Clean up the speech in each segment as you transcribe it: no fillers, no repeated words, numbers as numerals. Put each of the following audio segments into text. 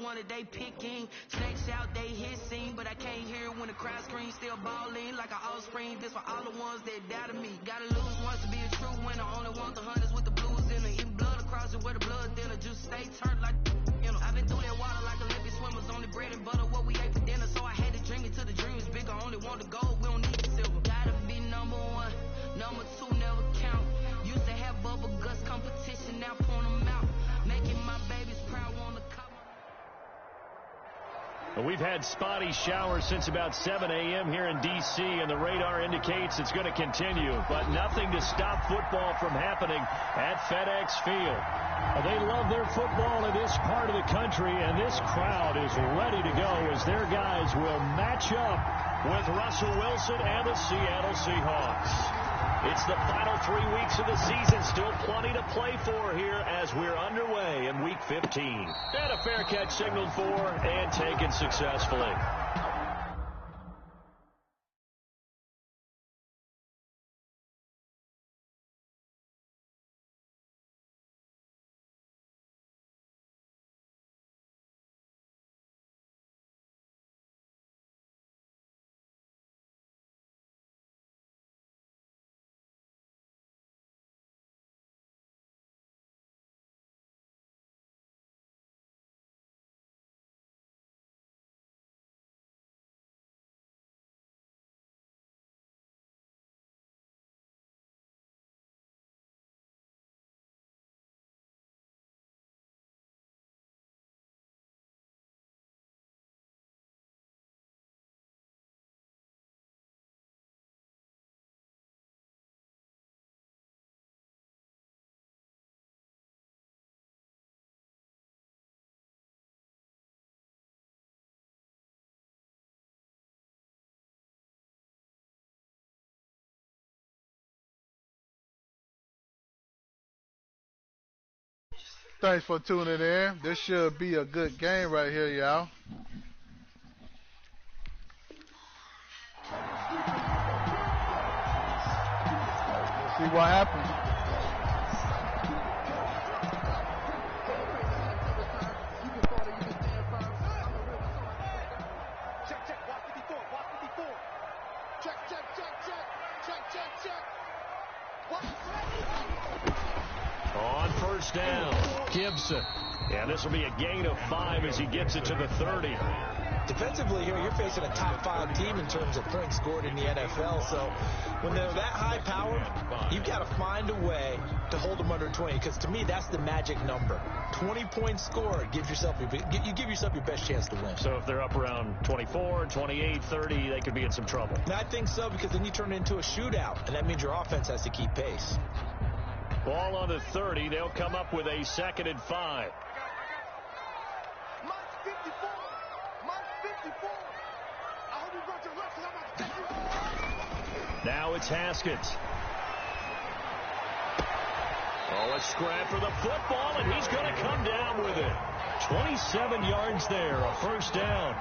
one that they picking. Snakes out, they hissing, but I can't hear when the crowd screams. Still balling like an offspring. This for all the ones that doubted me. Gotta lose once to be a true winner. Only want the hunters with the blues in it. Eating blood across it where the blood dinner. Just stay turned like, you know. I've been through that water like Olympic swimmers. Only bread and butter what we ate for dinner. So I had to dream it till the dream is bigger. Only want the gold, we don't need the silver. Gotta be number one. Number two never count. Used to have bubble guts competition, now point them out. Making my babies proud on the cover. Well, we've had spotty showers since about 7 a.m. here in D.C., and the radar indicates it's going to continue, but nothing to stop football from happening at FedEx Field. They love their football in this part of the country, and this crowd is ready to go as their guys will match up with Russell Wilson and the Seattle Seahawks. It's the final 3 weeks of the season. Still plenty to play for here as we're underway in Week 15. And a fair catch signaled for and taken successfully. Thanks for tuning in. This should be a good game right here, y'all. Let's see what happens. On first down, Gibson. Yeah, this will be a gain of 5 as he gets it to the 30. Defensively here, you're facing a top 5 team in terms of points scored in the NFL. So when they're that high powered, you've got to find a way to hold them under 20. Because to me, that's the magic number. 20 points scored, you give yourself your best chance to win. So if they're up around 24, 28, 30, they could be in some trouble. And I think so, because then you turn it into a shootout, and that means your offense has to keep pace. Ball on the 30. They'll come up with a 2nd and 5. Now it's Haskins. Oh, a scrap for the football, and he's going to come down with it. 27 yards there, a first down.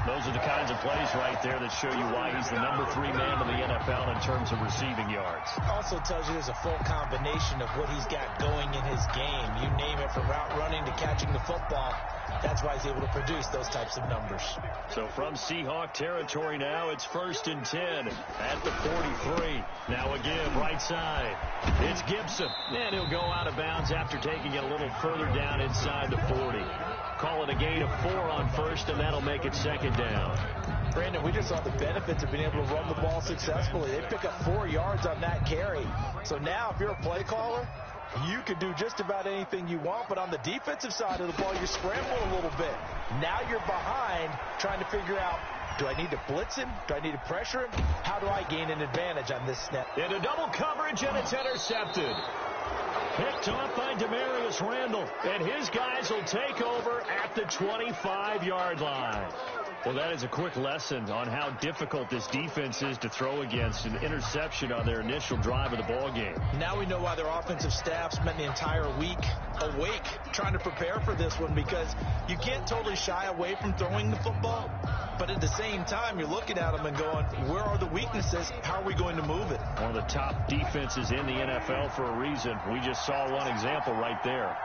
Those are the kinds of plays right there that show you why he's the number 3 man in the NFL in terms of receiving yards. Also tells you there's a full combination of what he's got going in his game. You name it, from route running to catching the football. That's why he's able to produce those types of numbers. So from Seahawk territory now, it's 1st and 10 at the 43. Now again, right side. It's Gibson. And he'll go out of bounds after taking it a little further down inside the 40. Call it a gain of 4 on first, and that'll make it 2nd down. Brandon, we just saw the benefits of being able to run the ball successfully. They pick up 4 yards on that carry. So now if you're a play caller, you can do just about anything you want, but on the defensive side of the ball, you're scrambling a little bit. Now you're behind trying to figure out, do I need to blitz him? Do I need to pressure him? How do I gain an advantage on this snap? Into double coverage, and it's intercepted. Picked off by Demarius Randall, and his guys will take over at the 25-yard line. Well, that is a quick lesson on how difficult this defense is to throw against. An interception on their initial drive of the ball game. Now we know why their offensive staff spent the entire week awake trying to prepare for this one, because you can't totally shy away from throwing the football, but at the same time you're looking at them and going, where are the weaknesses? How are we going to move it? One of the top defenses in the NFL for a reason. We just saw one example right there.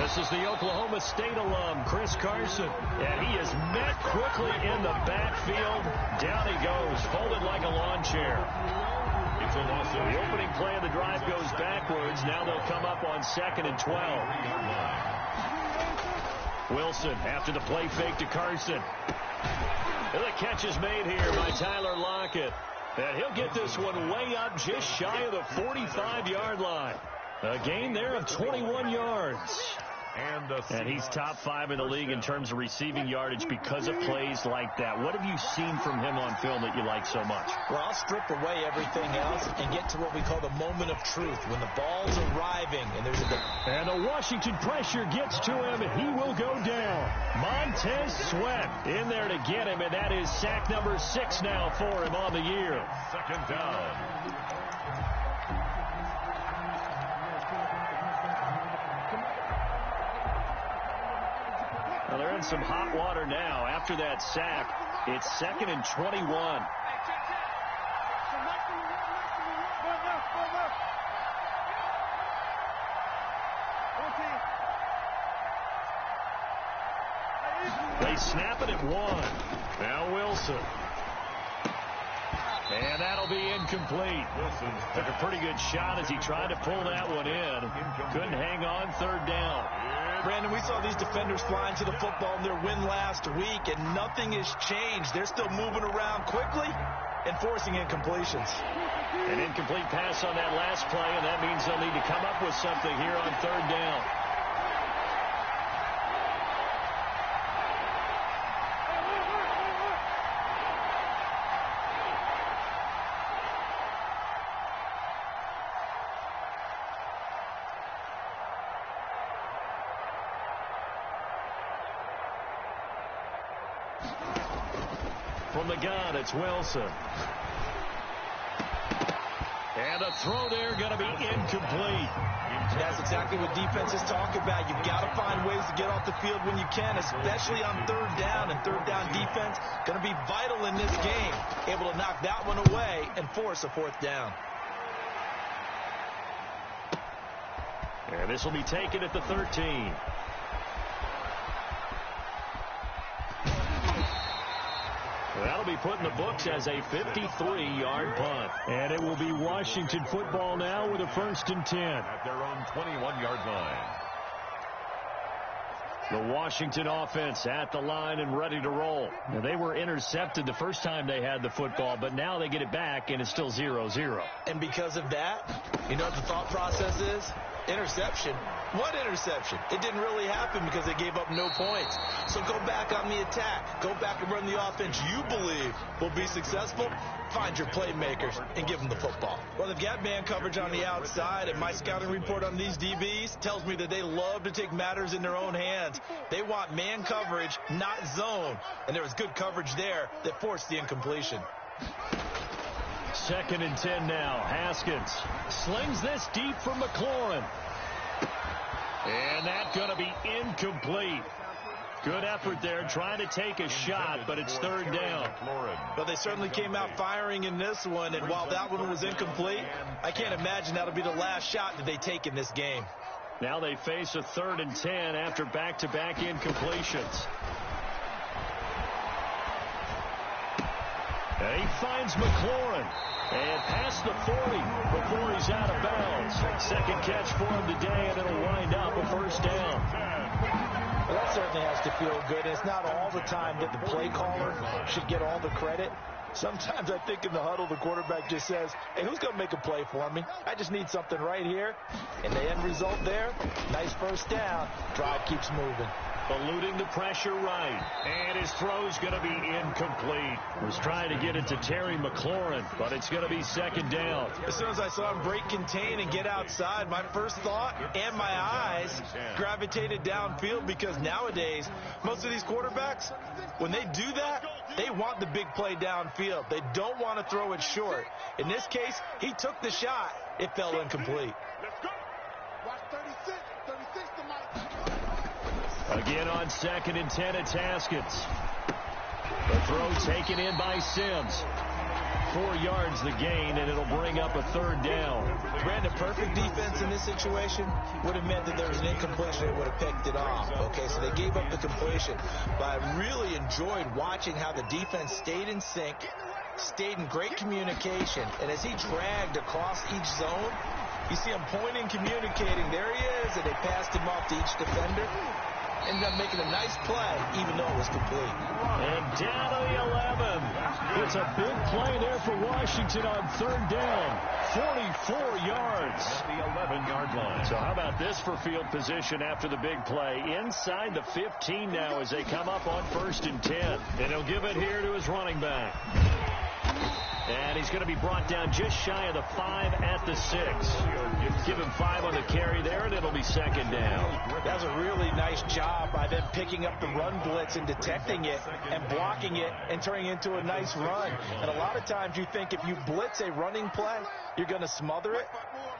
This is the Oklahoma State alum, Chris Carson. And he is met quickly in the backfield. Down he goes, folded like a lawn chair. The opening play of the drive goes backwards. Now they'll come up on 2nd and 12. Wilson after the play fake to Carson. And the catch is made here by Tyler Lockett. And he'll get this one way up just shy of the 45-yard line. A gain there of 21 yards. And he's top 5 in the league in terms of receiving yardage because of plays like that. What have you seen from him on film that you like so much? Well, I'll strip away everything else and get to what we call the moment of truth, when the ball's arriving and there's a... And the Washington pressure gets to him, and he will go down. Montez Sweat in there to get him, and that is sack number 6 now for him on the year. 2nd down. Well, they're in some hot water now. After that sack, it's 2nd and 21. They snap it at 1. Now Wilson. And that'll be incomplete. Took a pretty good shot as he tried to pull that one in. Couldn't hang on, 3rd down. Brandon, we saw these defenders flying to the football in their win last week, and nothing has changed. They're still moving around quickly and forcing incompletions. An incomplete pass on that last play, and that means they'll need to come up with something here on 3rd down. From the gun, it's Wilson. And a throw there going to be incomplete. That's exactly what defenses talk about. You've got to find ways to get off the field when you can, especially on 3rd down. And 3rd down defense going to be vital in this game. Able to knock that one away and force a 4th down. And this will be taken at the 13. That'll be put in the books as a 53-yard punt. And it will be Washington football now with a 1st and 10. At their own 21-yard line. The Washington offense at the line and ready to roll. Now, they were intercepted the first time they had the football, but now they get it back, and it's still 0-0. And because of that, you know what the thought process is? Interception. What interception? It didn't really happen because they gave up no points. So go back on the attack. Go back and run the offense you believe will be successful. Find your playmakers and give them the football. Well, they've got man coverage on the outside, and my scouting report on these DBs tells me that they love to take matters in their own hands. They want man coverage, not zone. And there was good coverage there that forced the incompletion. 2nd and 10 now. Haskins slings this deep from McLaurin. And that's going to be incomplete. Good effort there trying to take a shot, but it's 3rd down. But they certainly came out firing in this one, and while that one was incomplete, I can't imagine that'll be the last shot that they take in this game. Now they face a 3rd and 10 after back-to-back incompletions. And he finds McLaurin. And past the 40 before he's out of bounds. 2nd catch for him today, and it'll wind up a 1st down. Well, that certainly has to feel good. It's not all the time that the play caller should get all the credit. Sometimes I think in the huddle, the quarterback just says, hey, who's going to make a play for me? I just need something right here. And the end result there, nice 1st down. Drive keeps moving. Eluding the pressure right. And his throw's going to be incomplete. Was trying to get it to Terry McLaurin, but it's going to be 2nd down. As soon as I saw him break contain and get outside, my first thought and my eyes gravitated downfield, because nowadays, most of these quarterbacks, when they do that, they want the big play downfield. They don't want to throw it short. In this case, he took the shot. It fell incomplete. Watch 36 to Mike. Again on 2nd and 10, it's Haskins. The throw taken in by Sims. 4 yards the gain, and it'll bring up a 3rd down. Brandon, perfect defense in this situation would have meant that there was an incompletion. They would have picked it off. Okay, so they gave up the completion. But I really enjoyed watching how the defense stayed in sync, stayed in great communication, and as he dragged across each zone, you see him pointing, communicating. There he is, and they passed him off to each defender. Ended up making a nice play, even though it was complete. And down to the 11. It's a big play there for Washington on 3rd down. 44 yards. At the 11-yard line. So how about this for field position after the big play? Inside the 15 now as they come up on 1st and 10. And he'll give it here to his running back. And he's going to be brought down just shy of the 5 at the 6. Give him 5 on the carry there, and it'll be 2nd down. That was a really nice job by them picking up the run blitz and detecting it and blocking it and turning it into a nice run. And a lot of times you think if you blitz a running play, you're going to smother it.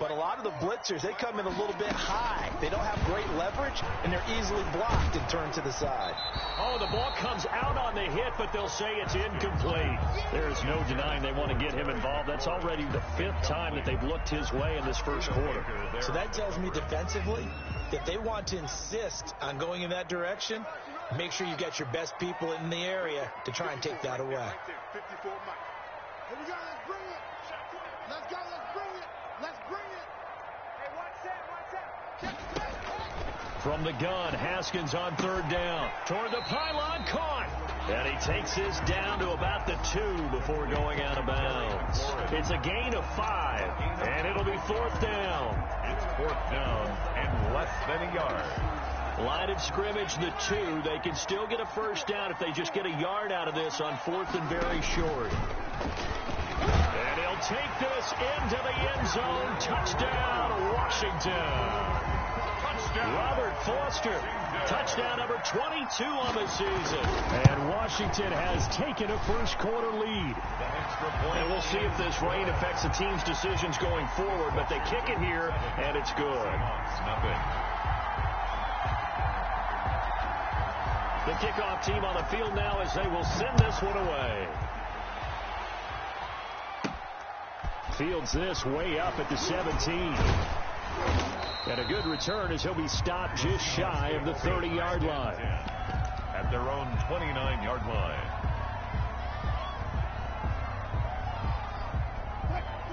But a lot of the blitzers, they come in a little bit high. They don't have great leverage, and they're easily blocked and turned to the side. Oh, the ball comes out on the hit, but they'll say it's incomplete. There's no denying they want to get him involved. That's already the 5th time that they've looked his way in this first quarter. So that tells me defensively that they want to insist on going in that direction. Make sure you get your best people in the area to try and take that away. Here we go, let's bring it. Let's go, let's bring it. Let's bring it. Hey, watch that. From the gun, Haskins on 3rd down. Toward the pylon, caught. And he takes this down to about the 2 before going out of bounds. It's a gain of 5, and it'll be 4th down. It's 4th down and less than a yard. Line of scrimmage, the 2. They can still get a 1st down if they just get a yard out of this on 4th and very short. And he'll take this into the end zone. Touchdown, Washington. Robert Foster, touchdown number 22 on the season. And Washington has taken a first quarter lead. And we'll see if this rain affects the team's decisions going forward, but they kick it here, and it's good. The kickoff team on the field now as they will send this one away. Fields this way up at the 17. And a good return as he'll be stopped just shy of the 30-yard line. At their own 29-yard line.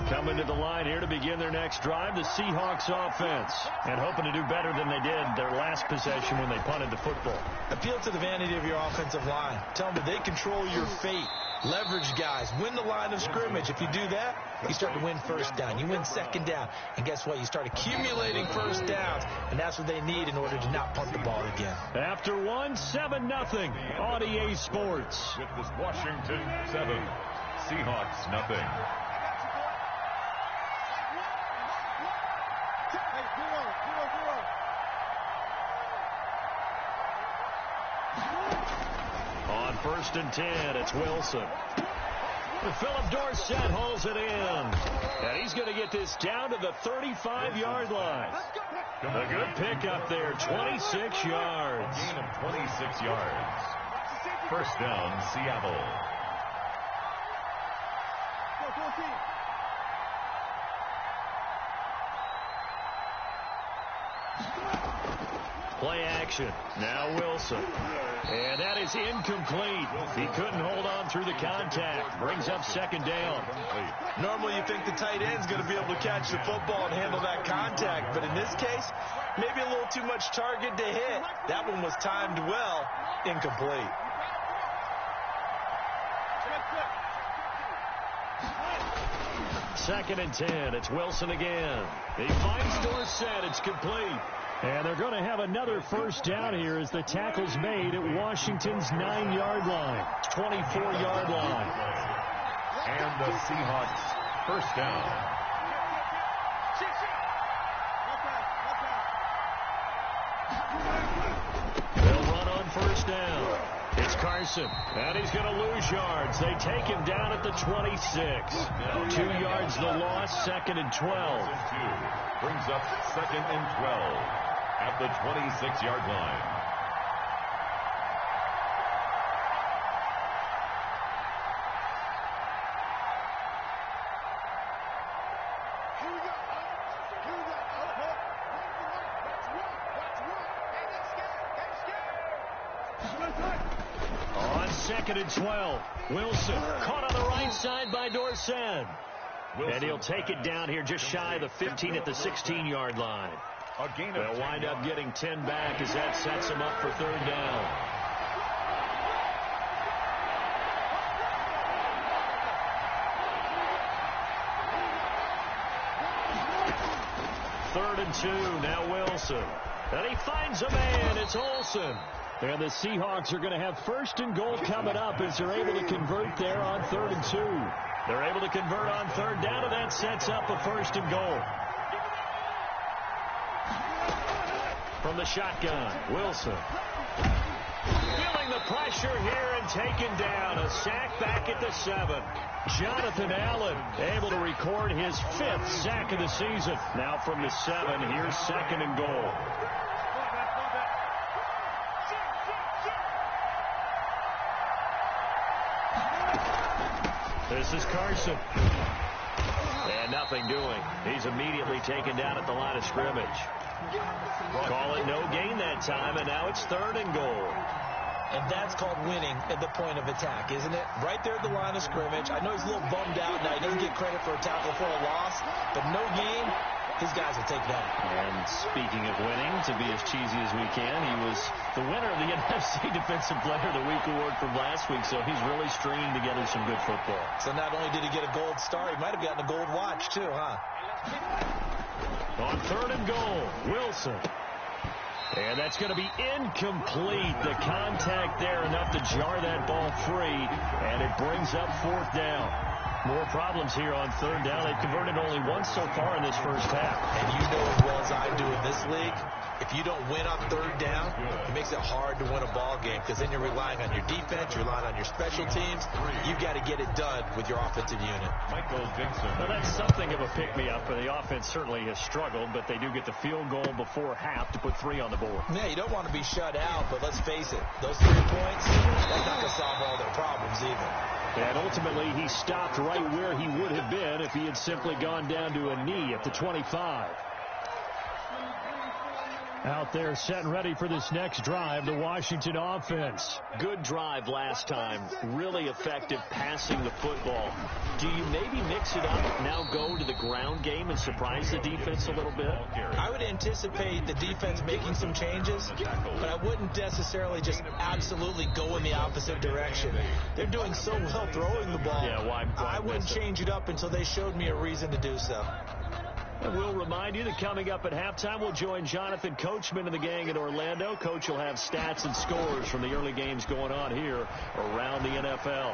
Coming to the line here to begin their next drive, the Seahawks offense. And hoping to do better than they did their last possession when they punted the football. Appeal to the vanity of your offensive line. Tell them that they control your fate. Leverage guys. Win the line of scrimmage. If you do that, you start to win 1st down. You win 2nd down. And guess what? You start accumulating 1st downs. And that's what they need in order to not punt the ball again. After 7-0 on EA Sports. With this Washington 7, Seahawks nothing. On 1st and 10, it's Wilson. Philip Dorsett holds it in. And he's going to get this down to the 35-yard line. A good pickup there, 26 yards. Gain of 26 yards. 1st down, Seattle. Play action. Now Wilson. And that is incomplete. He couldn't hold on through the contact. Brings up 2nd down. Normally you think the tight end's going to be able to catch the football and handle that contact. But in this case, maybe a little too much target to hit. That one was timed well. Incomplete. Second and 10. It's Wilson again. He finds Dorsett. It's complete. And they're going to have another 1st down here as the tackle's made at Washington's 9-yard line. 24-yard line. And the Seahawks 1st down. They'll run on 1st down. It's Carson. And he's going to lose yards. They take him down at the 26. 2 yards the loss, 2nd and 12. Brings up 2nd and 12. At the 26-yard line. 2nd and 12. Wilson caught on the right side by Dorsett. And he'll take it down here just shy of the 15 at the 16-yard line. They'll wind up getting 10 back as that sets them up for 3rd down. Third and 2, now Wilson. And he finds a man, it's Olsen. And the Seahawks are going to have 1st and goal coming up as they're able to convert there on 3rd and 2. They're able to convert on 3rd down, and that sets up a 1st and goal. From the shotgun, Wilson. Feeling the pressure here and taken down. A sack back at the 7. Jonathan Allen able to record his 5th sack of the season. Now from the 7, here's 2nd and goal. This is Carson. And nothing doing. He's immediately taken down at the line of scrimmage. Call it no gain that time, and now it's 3rd and goal. And that's called winning at the point of attack, isn't it? Right there at the line of scrimmage. I know he's a little bummed out now. He doesn't get credit for a tackle for a loss, but no gain, his guys will take that. And speaking of winning, to be as cheesy as we can, he was the winner of the NFC Defensive Player of the Week award from last week, so he's really stringing together some good football. So not only did he get a gold star, he might have gotten a gold watch too, huh? On 3rd and goal, Wilson. And that's going to be incomplete. The contact there enough to jar that ball free, and it brings up 4th down. More problems here on 3rd down. They've converted only once so far in this first half. And you know as well as I do in this league, if you don't win on 3rd down, it makes it hard to win a ball game because then you're relying on your defense, you're relying on your special teams. You've got to get it done with your offensive unit. Well, that's something of a pick-me-up, and the offense certainly has struggled, but they do get the field goal before half to put 3 on the board. Yeah, you don't want to be shut out, but let's face it, those 3 points, that's not going to solve all their problems either. And ultimately, he stopped right where he would have been if he had simply gone down to a knee at the 25. Out there set and ready for this next drive, the Washington offense. Good drive last time. Really effective passing the football. Do you maybe mix it up, now go to the ground game and surprise the defense a little bit? I would anticipate the defense making some changes, but I wouldn't necessarily just absolutely go in the opposite direction. They're doing so well throwing the ball. Yeah, why I wouldn't change it up until they showed me a reason to do so. And we'll remind you that coming up at halftime, we'll join Jonathan Coachman and the gang in Orlando. Coach will have stats and scores from the early games going on here around the NFL.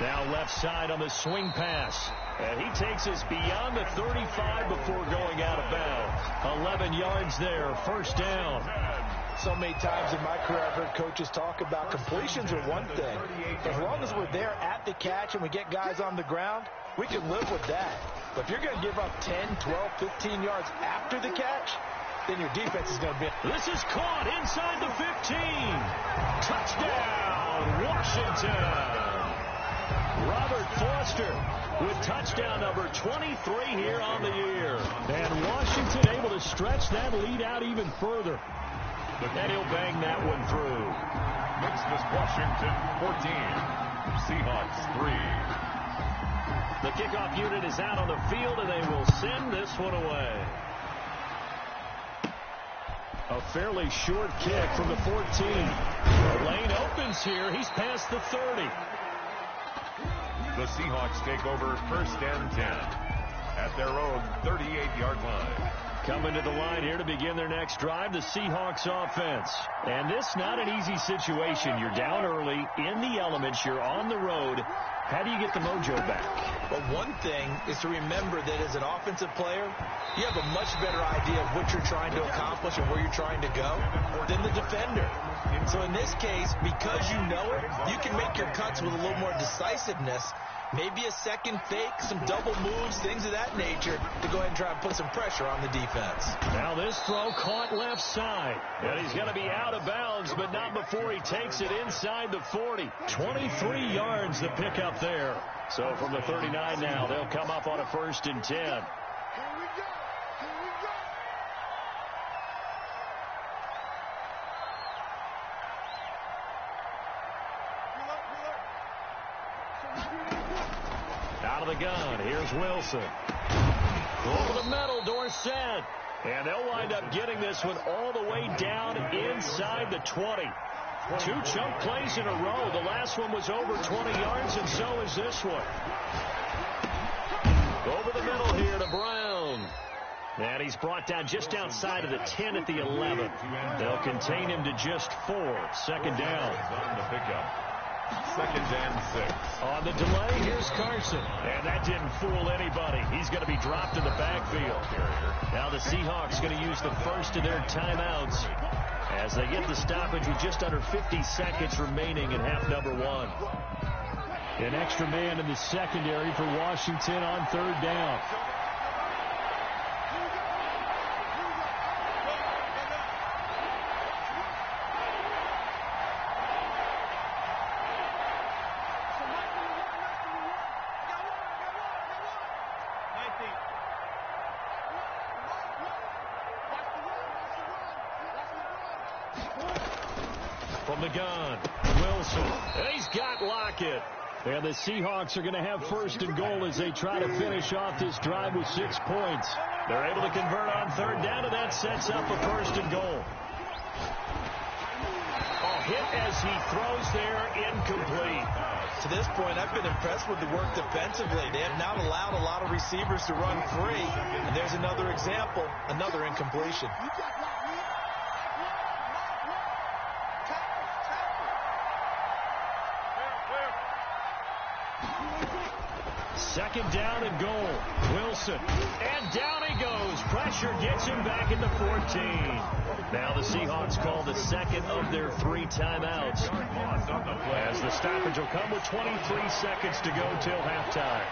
Now left side on the swing pass. And he takes us beyond the 35 before going out of bounds. 11 yards there, 1st down. So many times in my career, I've heard coaches talk about completions are one thing. As long as we're there at the catch and we get guys on the ground, we can live with that. But if you're going to give up 10, 12, 15 yards after the catch, then your defense is going to be... This is caught inside the 15. Touchdown, Washington. Robert Foster with touchdown number 23 here on the year. And Washington able to stretch that lead out even further. And he'll bang that one through. Makes this Washington 14, Seahawks 3. The kickoff unit is out on the field, and they will send this one away. A fairly short kick from the 14. The lane opens here. He's past the 30. The Seahawks take over 1st and 10 at their own 38-yard line. Coming to the line here to begin their next drive, the Seahawks offense. And this not an easy situation. You're down early, in the elements, you're on the road. How do you get the mojo back? Well, one thing is to remember that as an offensive player, you have a much better idea of what you're trying to accomplish and where you're trying to go than the defender. So in this case, because you know it, you can make your cuts with a little more decisiveness. Maybe a second fake, some double moves, things of that nature to go ahead and try and put some pressure on the defense. Now this throw caught left side. And he's going to be out of bounds, but not before he takes it inside the 40. 23 yards the pickup there. So from the 39 now, they'll come up on a 1st and 10. Here we go. Here we go. Out of the gun, here's Wilson. Over the middle, Dorsett. And they'll wind up getting this one all the way down inside the 20. 2 chunk plays in a row. The last one was over 20 yards, and so is this one. Over the middle here to Brown. And he's brought down just outside of the 10 at the 11. They'll contain him to just 4. Second down. On the pickup. Second and 6. On the delay, here's Carson. And that didn't fool anybody. He's going to be dropped in the backfield. Now the Seahawks going to use the first of their timeouts as they get the stoppage with just under 50 seconds remaining in half number 1. An extra man in the secondary for Washington on third down. From the gun, Wilson. And he's got Lockett. And the Seahawks are going to have first and goal as they try to finish off this drive with 6 points. They're able to convert on third down, and that sets up a first and goal. A hit as he throws there, incomplete. To this point, I've been impressed with the work defensively. They have not allowed a lot of receivers to run free. And there's another example, another incompletion. Second down and goal. Wilson. And down he goes. Pressure gets him back into 14. Now the Seahawks call the second of their 3 timeouts. As the stoppage will come with 23 seconds to go till halftime.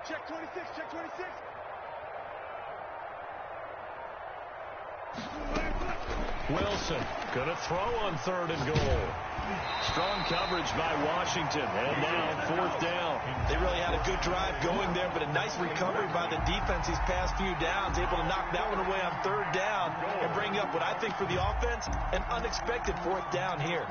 Check 26, check 26. Wilson gonna throw on third and goal. Strong coverage by Washington. And now fourth down. They really had a good drive going there, but a nice recovery by the defense these past few downs, able to knock that one away on third down and bring up what I think for the offense, an unexpected fourth down here.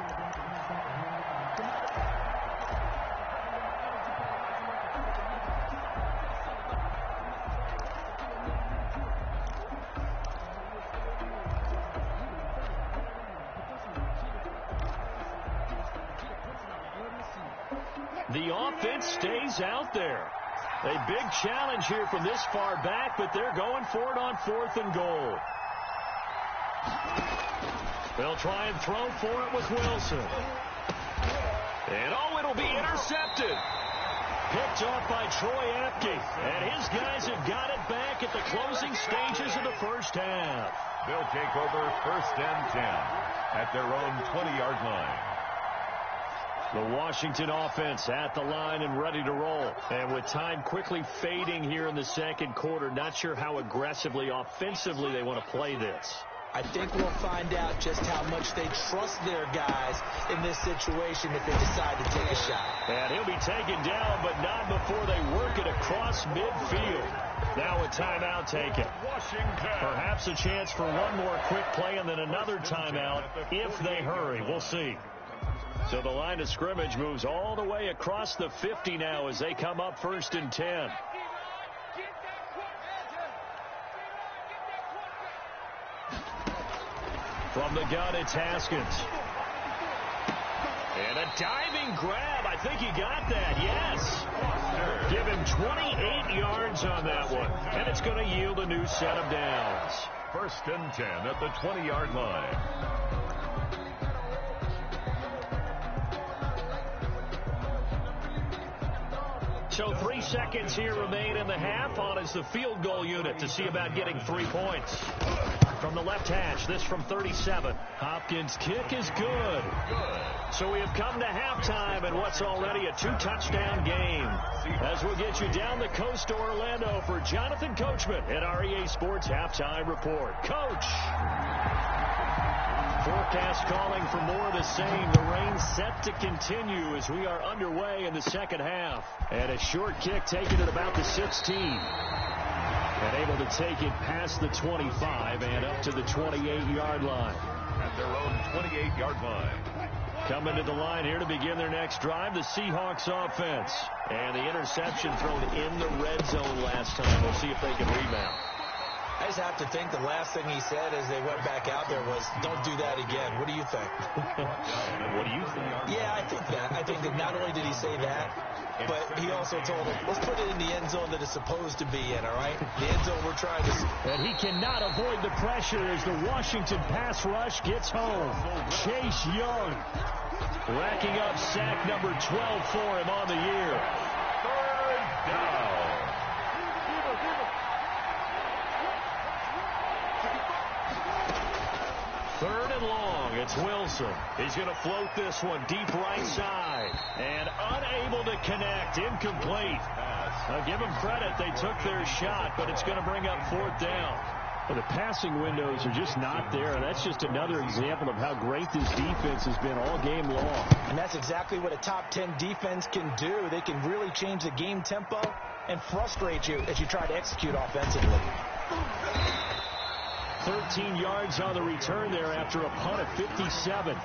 The offense stays out there. A big challenge here from this far back, but they're going for it on fourth and goal. They'll try and throw for it with Wilson. And it'll be intercepted. Picked off by Troy Apke. And his guys have got it back at the closing stages of the first half. They'll take over first and 10 at their own 20-yard line. The Washington offense at the line and ready to roll. And with time quickly fading here in the second quarter, not sure how aggressively, offensively they want to play this. I think we'll find out just how much they trust their guys in this situation if they decide to take a shot. And he'll be taken down, but not before they work it across midfield. Now a timeout taken. Perhaps a chance for one more quick play and then another timeout if they hurry. We'll see. So the line of scrimmage moves all the way across the 50 now as they come up first and 10. From the gun, it's Haskins. And a diving grab. I think he got that. Yes. Give him 28 yards on that one. And it's going to yield a new set of downs. First and 10 at the 20-yard line. So 3 seconds here remain in the half. On is the field goal unit to see about getting 3 points. From the left hash, this from 37. Hopkins' kick is good. So we have come to halftime in what's already a 2-touchdown game. As we'll get you down the coast to Orlando for Jonathan Coachman at our EA Sports Halftime Report. Coach! Forecast calling for more of the same. The rain set to continue as we are underway in the second half. And a short kick taken at about the 16. And able to take it past the 25 and up to the 28-yard line. At their own 28-yard line. Coming to the line here to begin their next drive, the Seahawks offense. And the interception thrown in the red zone last time. We'll see if they can rebound. I just have to think the last thing he said as they went back out there was, don't do that again. What do you think? What do you think? Yeah, I think that. I think that not only did he say that, but he also told him, let's put it in the end zone that it's supposed to be in, all right? The end zone we're trying to... And he cannot avoid the pressure as the Washington pass rush gets home. Chase Young racking up sack number 12 for him on the year. Third down. Third and long. It's Wilson. He's going to float this one deep right side. And unable to connect. Incomplete. Now give them credit. They took their shot, but it's going to bring up fourth down. Well, the passing windows are just not there. And that's just another example of how great this defense has been all game long. And that's exactly what a top 10 defense can do. They can really change the game tempo and frustrate you as you try to execute offensively. 13 yards on the return there after a punt of 57.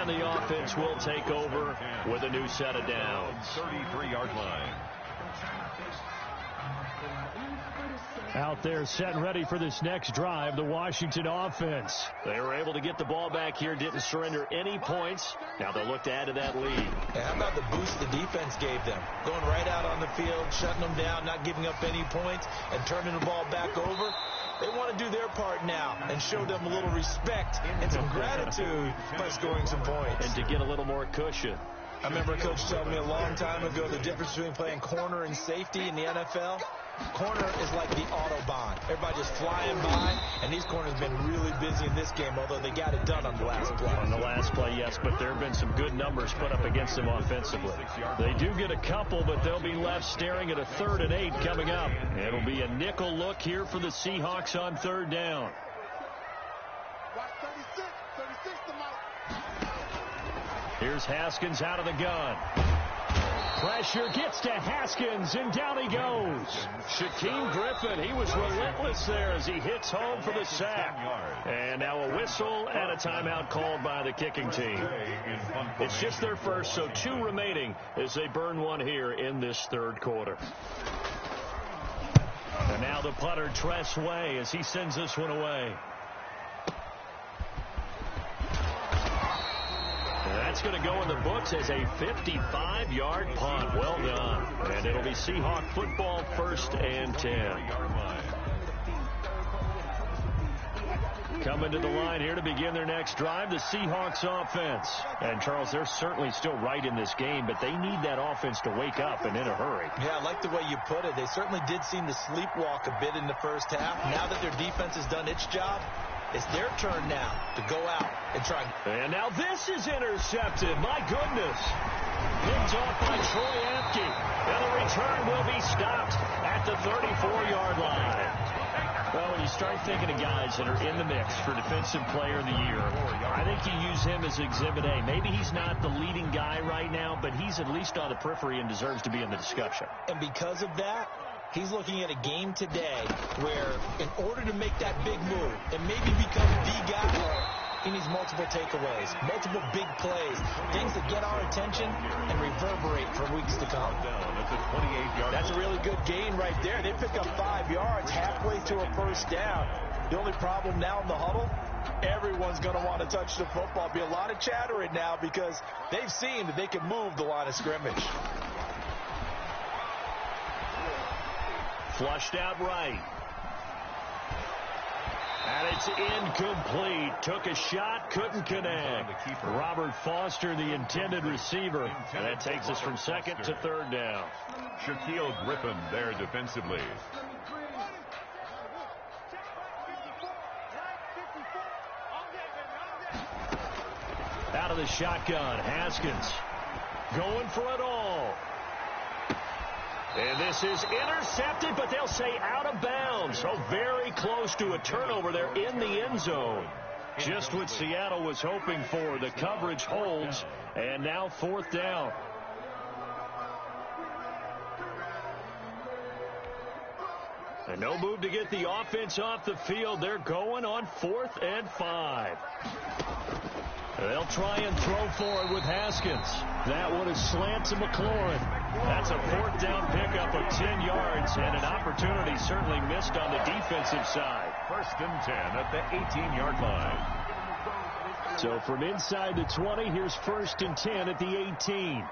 And the offense will take over with a new set of downs. 33-yard line. Out there set and ready for this next drive, the Washington offense. They were able to get the ball back here, didn't surrender any points. Now they'll look to add to that lead. Yeah, how about the boost the defense gave them? Going right out on the field, shutting them down, not giving up any points, and turning the ball back over. They want to do their part now and show them a little respect and some gratitude by scoring some points. And to get a little more cushion. I remember a coach telling me a long time ago the difference between playing corner and safety in the NFL. Corner is like the Autobahn. Everybody just flying by, and these corners have been really busy in this game, although they got it done on the last play. On the last play, yes, but there have been some good numbers put up against them offensively. They do get a couple, but they'll be left staring at a 3rd and 8 coming up. It'll be a nickel look here for the Seahawks on 3rd down. Watch 36 to Mike. Here's Haskins out of the gun. Pressure gets to Haskins, and down he goes. Shaquem Griffin, he was relentless there as he hits home for the sack. And now a whistle and a timeout called by the kicking team. It's just their first, so 2 remaining as they burn one here in this 3rd quarter. And now the punter, Tress Way, as he sends this one away. That's going to go in the books as a 55-yard punt. Well done. And it'll be Seahawk football, 1st and 10. Coming to the line here to begin their next drive, the Seahawks offense. And, Charles, they're certainly still right in this game, but they need that offense to wake up and in a hurry. Yeah, I like the way you put it. They certainly did seem to sleepwalk a bit in the first half. Now that their defense has done its job, it's their turn now to go out and try. And now this is intercepted. My goodness. Picked off by Troy Apke. And the return will be stopped at the 34-yard line. Well, when you start thinking of guys that are in the mix for Defensive Player of the Year, I think you use him as Exhibit A. Maybe he's not the leading guy right now, but he's at least on the periphery and deserves to be in the discussion. And because of that, he's looking at a game today where in order to make that big move and maybe become the guy, he needs multiple takeaways, multiple big plays, things that get our attention and reverberate for weeks to come. That's a really good gain right there. They pick up 5 yards halfway to a 1st down. The only problem now in the huddle, everyone's going to want to touch the football. Be a lot of chattering now because they've seen that they can move the line of scrimmage. Flushed out right. And it's incomplete. Took a shot, couldn't connect. Robert Foster, the intended receiver. And that takes us from 2nd to 3rd down. Shaquille Griffin there defensively. Out of the shotgun, Haskins going for it all. And this is intercepted, but they'll say out of bounds. So very close to a turnover there in the end zone. Just what Seattle was hoping for. The coverage holds, and now 4th down. And no move to get the offense off the field. They're going on 4th and 5. They'll try and throw forward with Haskins. That one is slant to McLaurin. That's a 4th down pickup of 10 yards, and an opportunity certainly missed on the defensive side. 1st and 10 at the 18-yard line. So from inside the 20, here's 1st and 10 at the 18.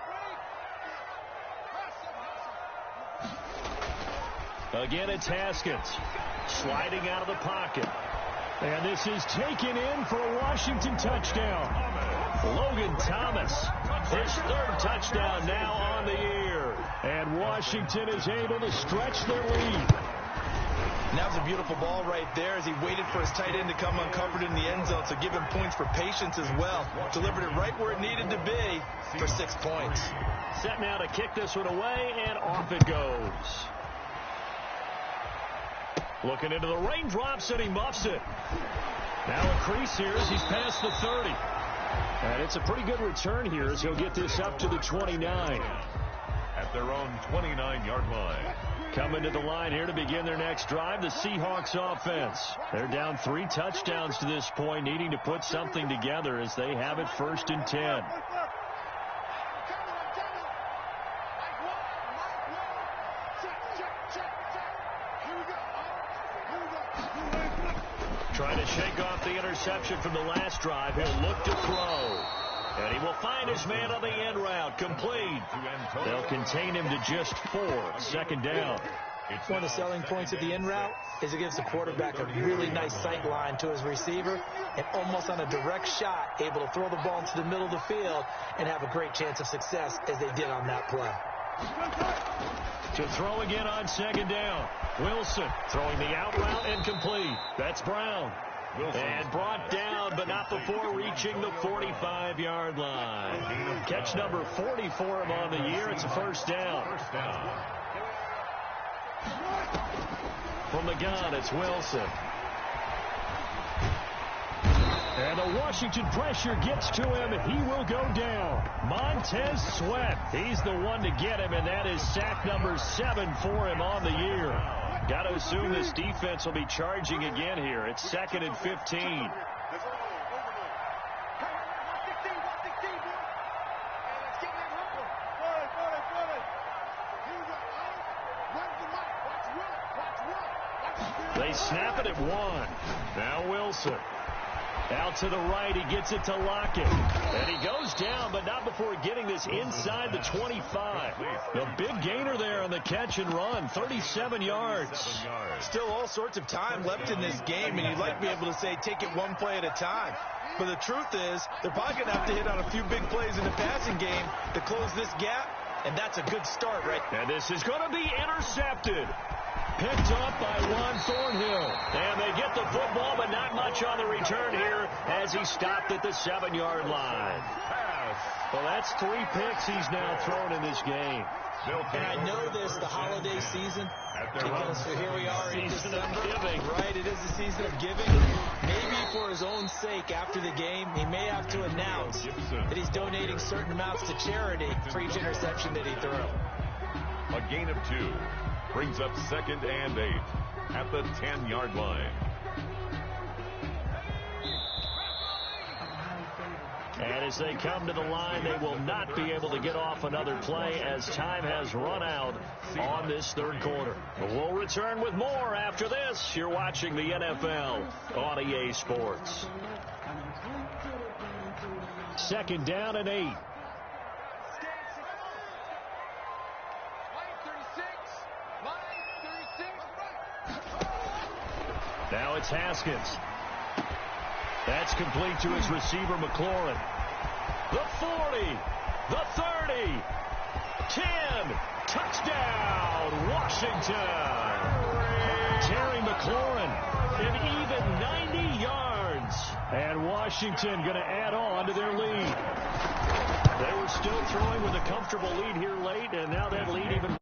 Again, it's Haskins sliding out of the pocket. And this is taken in for a Washington touchdown. Logan Thomas, his 3rd touchdown now on the year. And Washington is able to stretch their lead. And that was a beautiful ball right there as he waited for his tight end to come uncovered in the end zone. So give him points for patience as well. Delivered it right where it needed to be for 6 points. Set now to kick this one away, and off it goes. Looking into the raindrops, and he muffs it. Now a crease here as he's past the 30. And it's a pretty good return here as he'll get this up to the 29. At their own 29-yard line. Coming to the line here to begin their next drive, the Seahawks offense. They're down 3 touchdowns to this point, needing to put something together as they have it 1st and 10. Trying to shake off the interception from the last drive. He'll look to throw. And he will find his man on the end route. Complete. They'll contain him to just 4. 2nd down. One of the selling points of the end route is it gives the quarterback a really nice sight line to his receiver and almost on a direct shot able to throw the ball into the middle of the field and have a great chance of success as they did on that play. To throw again on 2nd down. Wilson throwing the out route and complete. That's Brown. And brought down, but not before reaching the 45-yard line. Catch number 40 for him on the year. It's a 1st down. From the gun, it's Wilson. And the Washington pressure gets to him, and he will go down. Montez Sweat, he's the one to get him, and that is sack number 7 for him on the year. Got to assume this defense will be charging again here. It's 2nd and 15. They snap it at 1. Now Wilson. Out to the right, he gets it to Lockett. And he goes down, but not before getting this inside the 25. The big gainer there on the catch and run, 37 yards. Still all sorts of time left in this game, and you'd like to be able to say take it one play at a time. But the truth is, they're probably going to have to hit on a few big plays in the passing game to close this gap, and that's a good start, right? And this is going to be intercepted. Picked up by Juan Thornhill. And they get the football, but not much on the return here as he stopped at the 7-yard line. Well, that's 3 picks he's now thrown in this game. And I know this, the holiday season, because here we are in December, right? It is the season of giving. Maybe for his own sake, after the game, he may have to announce that he's donating certain amounts to charity for each interception that he threw. A gain of 2 brings up 2nd and 8 at the 10-yard line. And as they come to the line, they will not be able to get off another play as time has run out on this 3rd quarter. We'll return with more after this. You're watching the NFL on EA Sports. 2nd down and 8. Now it's Haskins. That's complete to his receiver, McLaurin. The 40, the 30, 10, touchdown, Washington. Terry McLaurin, an even 90 yards. And Washington going to add on to their lead. They were still throwing with a comfortable lead here late, and now that lead even